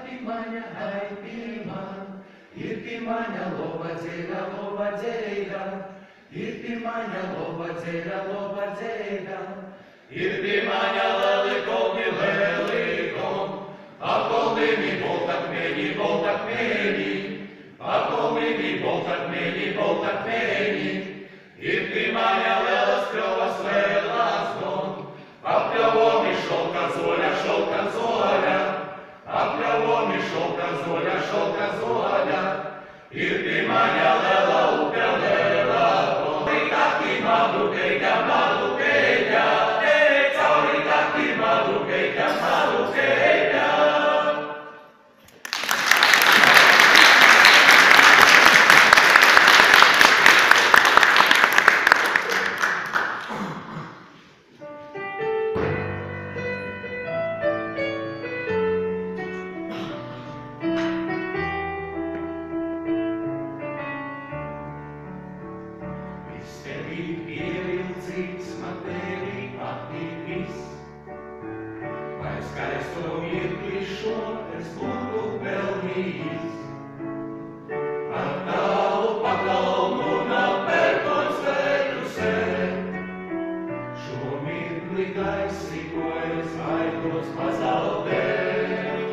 pimaņa, ai pimaņa, ir pimaņa, loba dzēra, ir pimaņa, loba dzēra, ir pimaņa, lelikom, akolmini, boltakmeni, ir pimaņa, lelas krovas, lelas gon, apļavomi šolka zoļa, apļavomi šolka zoļa, ir pimaņa, lela upja, lela gon, cauri taki madrugeļa, cauri taki madrugeļa. Pievilcīgs man tevi patīkis, vai skaisto mirkli šo es būtu pelnījis. Par tālu pakalnu napērkons vērtu sev, šo mirkli gaisi, ko es baidos pazaudēt.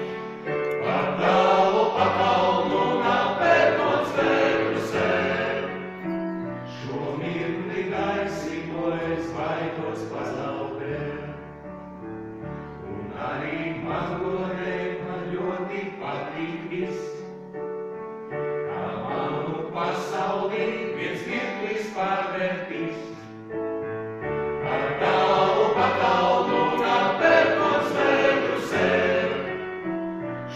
Par tālu pakalnu napērkons vērtu sev, šo mirkli gaisi, ko es baidos pazaudēt. Un arī man godēt man ļoti patīk viss, kā manu pasaulī viens mirklis pārvērtīs. Par tālu pakalnu napērkons vērtu sev,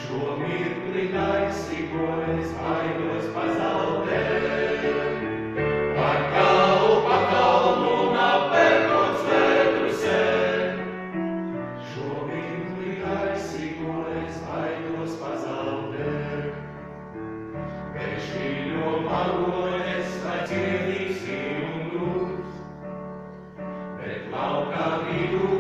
šo mirkli gaisi, ko es baidos pazaudēt. Par tālu pakalnu napērkons vērtu sev, šo mirkli gaisi, ko es baidos pazaudēt. Bez mīļo magones vai cienīgs un grūts, bet laukā vidū